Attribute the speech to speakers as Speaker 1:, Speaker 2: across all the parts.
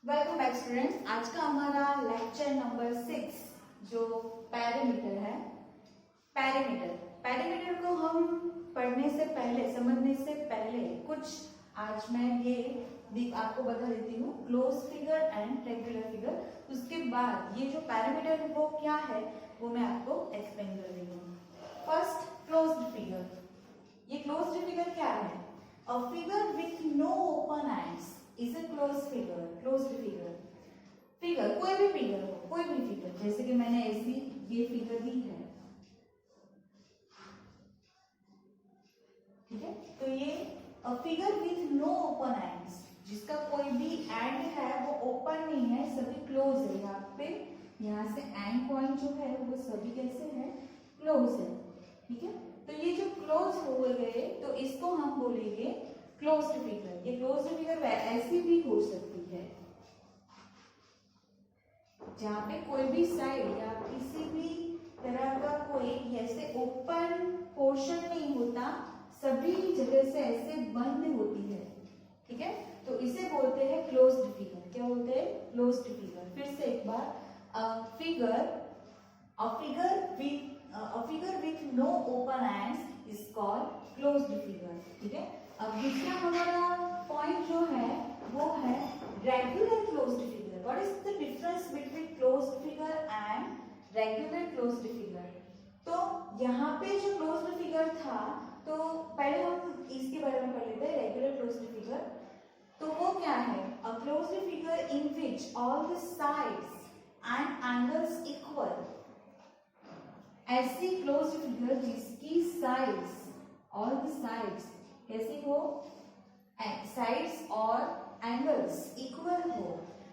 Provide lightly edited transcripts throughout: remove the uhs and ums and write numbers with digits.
Speaker 1: Welcome back students. आज का हमारा लेक्चर नंबर 6 जो पैरामीटर है। पैरामीटर को हम पढ़ने से पहले, समझने से पहले कुछ आज मैं ये आपको बता देती हूँ, close figure and regular figure. उसके बाद ये जो पैरामीटर है वो क्या है वो मैं आपको एक्सप्लेन कर रही हूँ। First, closed figure. ये क्लोज्ड फिगर क्या है? A figure with no open ends is a closed figure. Closed figure कोई भी फिगर हो, कोई भी फिगर, जैसे कि मैंने ऐसी ये फिगर दी है, ठीक है। तो ये a figure with no open ends, जिसका कोई भी एंड है वो ओपन नहीं है, सभी क्लोज है। यहाँ पे यहाँ से एंड पॉइंट जो है वो सभी कैसे है? क्लोज है, ठीक है। तो ये जो क्लोज हो गए तो इसको हम बोलेंगे क्लोज्ड फिगर। ये क्लोज्ड फिगर ऐसी भी हो सकती है जहाँ पे कोई भी साइड या किसी भी तरह का कोई ऐसे ओपन पोर्शन नहीं होता, सभी जगह से ऐसे बंद होती है, ठीक है। तो इसे बोलते हैं क्लोज्ड फिगर। क्या बोलते हैं? Closed figure. फिर से एक बार, a figure with no open ends is called closed figure, ठीक है। अब दूसरा हमारा पॉइंट जो है वो है regular closed figure. What is the difference between closed figure and regular closed figure? तो यहाँ पे जो क्लोज्ड फिगर था, तो पहले हम इसके बारे में पढ़ लेते हैं। रेगुलर क्लोज्ड फिगर तो वो क्या है? अ closed figure in which all the sides and angles equal. ऐसी क्लोज्ड फिगर जिसकी साइड्स, ऑल द साइड्स कैसी हो? साइड्स और एंगल्स इक्वल हो,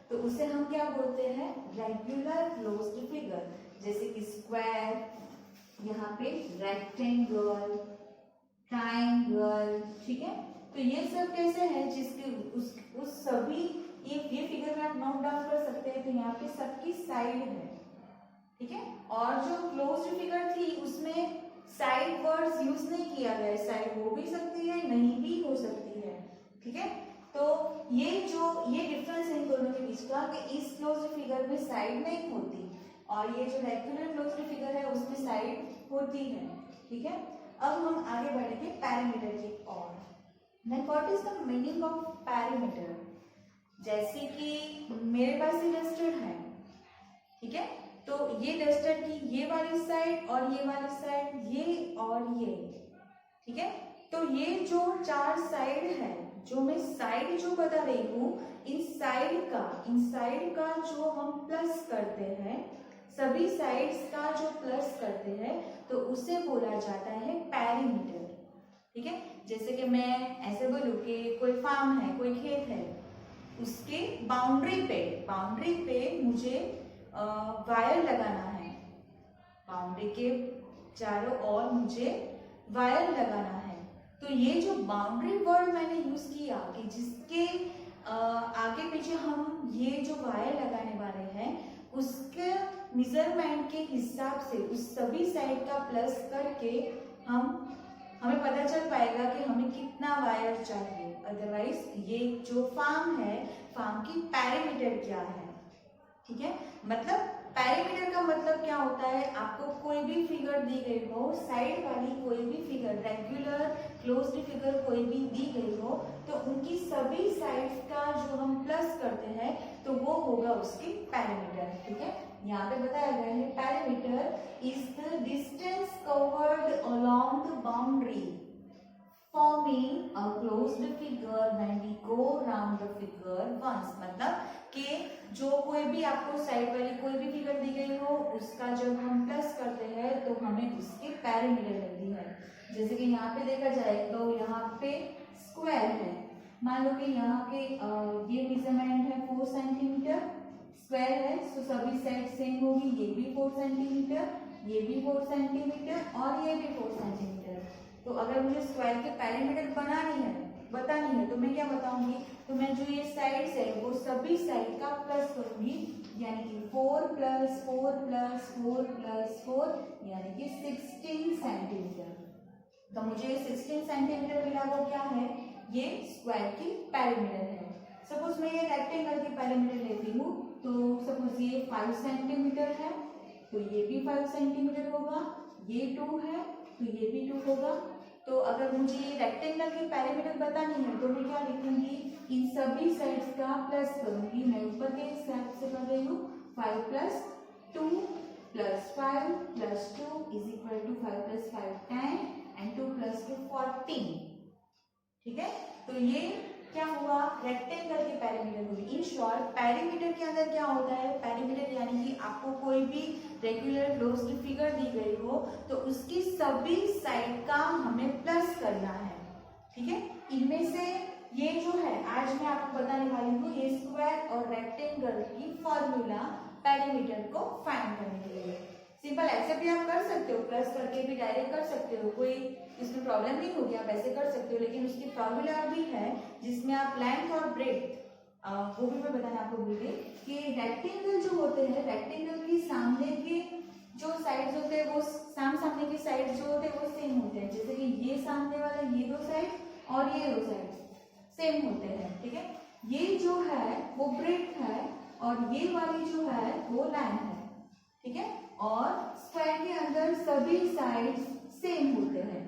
Speaker 1: तो उसे हम क्या बोलते हैं? Regular closed figure. जैसे कि स्क्वायर, यहाँ पे रेक्टेंगल, ट्राइंगल, ठीक है। तो ये सब कैसे है? जिसके उस सभी ये फिगर में आप नोट डाउन कर सकते हैं। तो यहाँ पे सबकी साइड है, ठीक है। और जो क्लोज्ड फिगर थी उसमें साइड वर्ड्स यूज नहीं किया गया। साइड हो भी सकती है, नहीं भी हो सकती है, ठीक है। तो ये डिफरेंस है इन दोनों के बीच का, कि इस क्लोज्ड फिगर में साइड नहीं होती और ये जो रेगुलर क्लोज्ड फिगर है उसमें साइड होती है, ठीक है। अब हम आगे बढ़ेंगे पैरामीटर की ओर। Then what is the meaning of parameter? जैसे कि मेरे पास ये डस्टर है, ठीक है। तो ये डस्टर की ये वाली साइड और ये वाली साइड, ये और ये, ठीक है। तो ये जो चार साइड है, जो मैं साइड जो बता रही हूँ, इन साइड का जो हम प्लस करते हैं, सभी साइड्स का जो प्लस करते हैं, तो उसे बोला जाता है पैरीमीटर, ठीक है। जैसे कि मैं ऐसे बोलूँ कि कोई फार्म है, कोई खेत है, उसके बाउंड्री पे मुझे वायर लगाना है। बाउंड्री के चारों ओर मुझे वायर लगाना है। तो ये जो बाउंड्री वर्ड मैंने यूज किया कि जिसके आगे पीछे हम ये जो वायर लगाने वाले हैं, उसके मेजरमेंट के हिसाब से उस सभी साइड का प्लस करके हमें पता चल पाएगा कि हमें कितना वायर चाहिए। अदरवाइज ये जो फार्म है, फार्म की पैरामीटर क्या है, ठीक है। मतलब पैरामीटर का मतलब क्या होता है? आपको कोई भी फिगर दी गई हो, साइड वाली कोई भी फिगर, रेगुलर क्लोज्ड फिगर कोई भी दी गई हो, तो उनकी सभी साइड्स का जो हम प्लस करते हैं तो वो होगा उसकी पैरामीटर, ठीक है। यहाँ पे बताया गया है parameter is the distance covered along the boundary forming a closed figure when we go round the figure once। मतलब कि जो कोई भी आपको साइड वाली कोई भी फिगर दी गई हो, उसका जब हम प्लस करते हैं तो हमें उसकी पैरामीटर मिलती है। जैसे कि यहाँ पे देखा जाए तो यहाँ पे स्क्वायर है, मान लो कि यहाँ के ये मेजरमेंट है 4 सेंटीमीटर, स्क्वायर है, तो सभी साइड सेम होगी। ये भी 4 सेंटीमीटर, ये भी 4 सेंटीमीटर और ये भी 4 सेंटीमीटर। तो अगर मुझे स्क्वायर के पैरामीटर बतानी है तो मैं क्या बताऊंगी? तो मैं जो ये साइड्स है वो सभी साइड का प्लस करूंगी, यानी कि 4 + 4 + 4 + 4 यानी कि 16 सेंटीमीटर। तो मुझे 16 सेंटीमीटर मिला वो क्या है? ये स्क्वायर की पैरामीटर है। सपोज मैं ये रेक्टेंगल के पैरामीटर लेती हूँ, तो सपोज ये 5 सेंटीमीटर है, तो ये भी 5 सेंटीमीटर होगा, ये 2 है तो ये भी 2 होगा। तो अगर मुझे ये रेक्टेंगल के पैरामीटर बताने हैं तो मैं क्या लिखूंगी, इन सभी साइड्स का प्लस करूंगी। मैं ऊपर के साइड से कर रही हूँ 5 + 2 + 5 + 2 = 5 + 5 10 एंड 2 + 2 14। ठीक है, तो ये क्या हुआ, रेक्टेंगल के पैरामीटर हुए। इन शॉर्ट पैरामीटर के अंदर क्या होता है, पैरामीटर यानी कि आपको कोई भी रेगुलर क्लोज्ड फिगर दी गई हो तो उसकी सभी साइड का हमें प्लस करना है। ठीक है, इनमें से ये जो है आज मैं आपको बताने वाली हूँ, ये स्क्वायर और रेक्टेंगल की फॉर्मूला पैरामीटर को फाइंड करने के लिए। सिंपल ऐसे भी आप कर सकते हो, प्लस करके भी डायरेक्ट कर सकते हो, कोई इसमें प्रॉब्लम नहीं होगी, आप ऐसे कर सकते हो। लेकिन उसकी फॉर्मूला भी है जिसमें आप लेंथ और ब्रेड्थ, वो भी मैं बताना आपको भूल गई कि रेक्टेंगल जो होते हैं, रेक्टेंगल की सामने के जो साइड्स होते हैं वो सामने के साइड जो होते हैं वो सेम होते हैं। जैसे कि ये सामने वाला ये 2 साइड और ये 2 साइड सेम होते हैं। ठीक है, ये जो है वो ब्रेड्थ है और ये वाली जो है वो लेंथ है। ठीक है, और स्क्वायर के अंदर सभी साइड्स सेम होते हैं।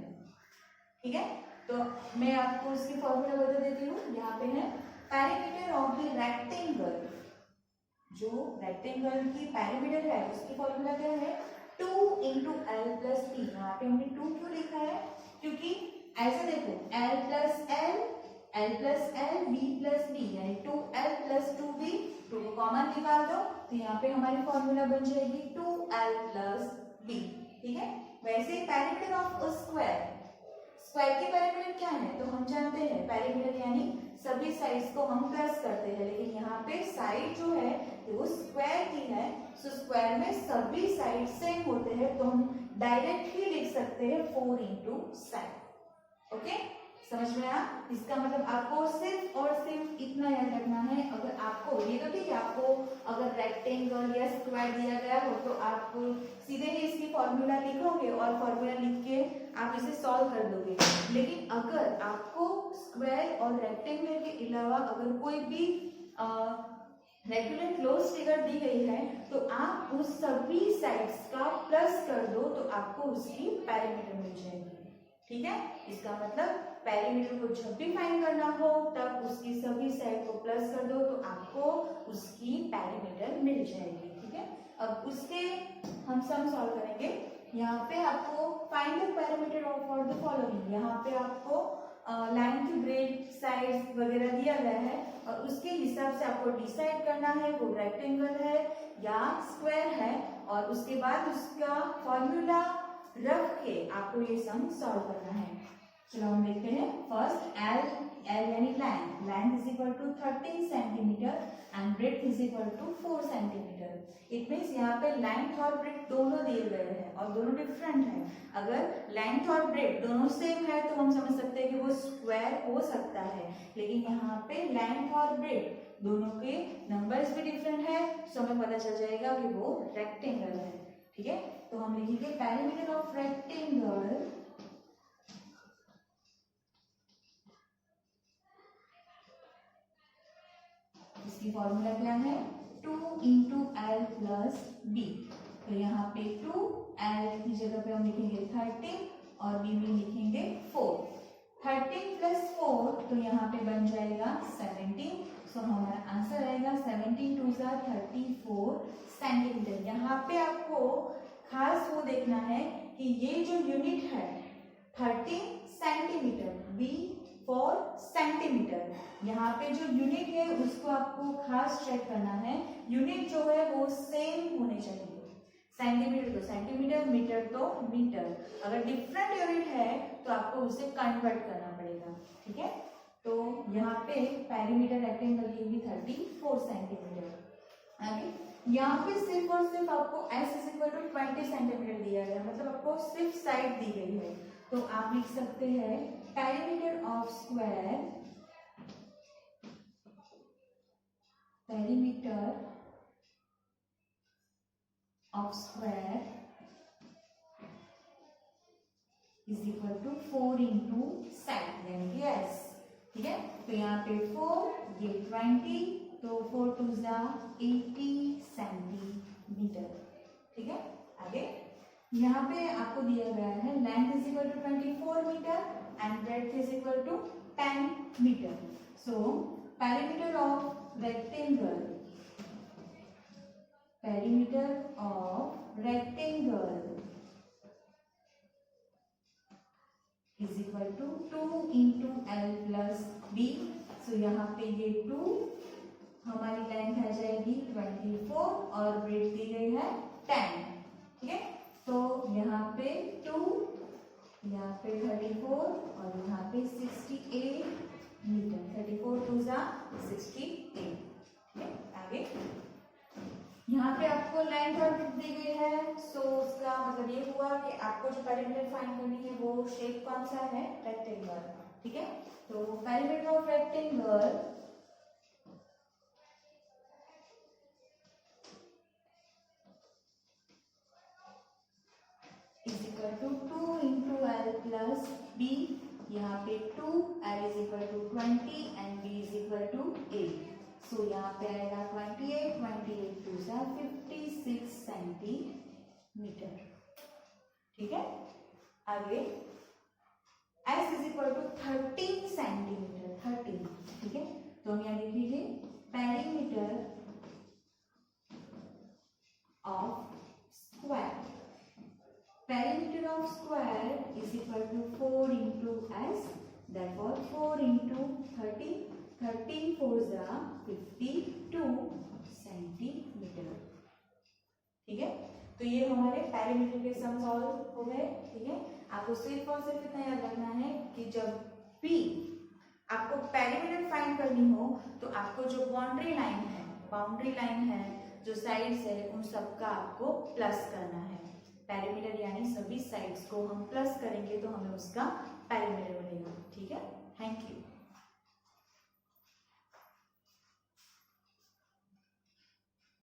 Speaker 1: ठीक है, तो मैं आपको इसकी फॉर्मूला बता देती हूँ। यहाँ पे है पैरामीटर ऑफ द रेक्टेंगल, जो रेक्टेंगल की पैरामीटर है उसकी फॉर्मूला क्या है, 2 × L + T। यहाँ पे हमने 2 क्यों लिखा है, क्योंकि ऐसे देखो L + L, L + L, B + B यानी 2L + 2B, 2 को कॉमन निकाल दो तो यहाँ पे हमारी फॉर्मूला बन जाएगी 2L + B। ठीक है, वैसे पैरामीटर ऑफ स्क्वायर, स्क्वायर के पैरामीटर क्या है, तो हम जानते हैं पैरामीटर यानी सभी साइड्स को हम प्लस करते हैं। लेकिन यहाँ पे साइड जो है वो स्क्वायर की है, सो स्क्वायर में सभी साइड सेम होते हैं, तो हम डायरेक्ट ही लिख सकते हैं 4 × साइड। ओके, समझ में आया। इसका मतलब आपको सिर्फ और सिर्फ इतना याद रखना है। अगर आपको ये तो ठीक है, आपको अगर रेक्टेंगल या स्क्वायर दिया गया हो तो आप सीधे ही इसकी फॉर्मूला लिखोगे और फॉर्मूला लिख के आप इसे सॉल्व कर दोगे। लेकिन अगर आपको स्क्वायर और रेक्टेंगल के अलावा अगर कोई भी रेगुलर क्लोज फिगर दी गई है तो आप उस सभी साइड्स का प्लस कर दो तो आपको उसकी पैरामीटर मिल जाएगी। ठीक है, इसका मतलब पैरामीटर को जब भी फाइंड करना हो तब उसकी सभी साइड को प्लस कर दो तो आपको उसकी पैरामीटर मिल जाएगी। ठीक है, अब उसके हम सम सॉल्व करेंगे। यहाँ पे आपको find the parameter of for the following, यहाँ पे आपको लेंथ, ब्रेड्थ, साइड्स वगैरह दिया गया है और उसके हिसाब से आपको डिसाइड करना है वो रेक्टेंगल है या स्क्वायर है, और उसके बाद उसका फॉर्मूला रख के आपको ये सम सॉल्व करना है। चलो हम देखते हैं। फर्स्ट L यानी length = 13 centimetre and breadth = 4 centimetre. It means यहाँ पे लेंथ और ब्रेड्थ दोनों दिए गए हैं और दोनों डिफरेंट है। अगर लेंथ और ब्रेड्थ दोनों सेम है तो हम समझ सकते हैं कि वो स्क्वायर हो सकता है, लेकिन यहाँ पे लेंथ और ब्रेड्थ दोनों के नंबर्स भी डिफरेंट है, तो हमें पता चल जाएगा कि वो रेक्टेंगल है। ठीक है, तो हम लिखेंगे पैरामीटर ऑफ रेक्टेंगल इसकी फॉर्मूला क्या है, 2 × L + B। तो यहाँ पे 2L की जगह पे हम लिखेंगे 13 और B में लिखेंगे 4। 13 + 4 तो यहाँ पे बन जाएगा 17। सो हमारा आंसर आएगा 17 × 2 = 34 सेंटीमीटर। यहाँ पे आपको खास वो देखना है कि ये जो यूनिट है 13 सेंटीमीटर, B 4 सेंटीमीटर, यहाँ पे जो यूनिट है उसको आपको खास चेक करना है। यूनिट जो है वो सेम होने चाहिए, सेंटीमीटर तो सेंटीमीटर, मीटर तो मीटर। अगर डिफरेंट यूनिट है तो आपको उसे कन्वर्ट करना पड़ेगा। ठीक है, तो यहाँ पे पैरामीटर रेक्टेंगल की भी 34 सेंटीमीटर। आगे यहाँ पे सिर्फ और सिर्फ आपको S = 20 सेंटीमीटर दिया गया, मतलब आपको सिर्फ साइड दी गई है, तो आप लिख सकते हैं parameter of square, parameter of square = 4 × side यानी कि S। ठीक है, तो यहाँ पे 4, ये 20, तो 4 2 जा 80 सेंटीमीटर। ठीक है, आगे यहाँ पे आपको दिया गया है length is equal to 24 metre and breadth is equal to 10 metre. So perimeter of rectangle is equal to 2 into L plus B. So यहाँ पे ये 2, हमारी लेंथ आ जाएगी 24 और ब्रेड्थ दी गई है 10। ठीक है, तो यहाँ पे 2, यहाँ पे 34 और यहाँ पे 68 मीटर। 34 2 जा 68। ठीक है, आगे यहाँ पे आपको लेंथ और ब्रेड्थ दी गई है। सो उसका मतलब ये हुआ कि आपको जो पेरीमीटर फाइंड करनी है वो शेप कौन सा है, रेक्टेंगल। ठीक है, तो perimeter of rectangle is equal to 2 into L plus B. यहाँ पे 2, L is equal to 20 and B is equal to 8। So यहाँ पे आएगा 28, 28 2 जा 56 सेंटीमीटर। ठीक है, आगे S is equal to 13 centimetre, 13। ठीक है, तो हम यहाँ लिख लीजिए perimeter of square. Perimeter of square is equal to 4 into s, therefore 4 into 30, 13 4 जा 52 सेंटीमीटर। ठीक है, तो ये हमारे पेरीमीटर के सम सॉल्व हो गए। ठीक है, आपको सिर्फ और सिर्फ इतना याद रखना है कि जब भी आपको पेरीमीटर फाइंड करनी हो तो आपको जो बाउंड्री लाइन है, जो साइड्स है, उन सबका आपको प्लस करना है। पेरीमीटर यानी सभी साइड्स को हम प्लस करेंगे तो हमें उसका पेरीमीटर मिलेगा। ठीक है, थैंक यू।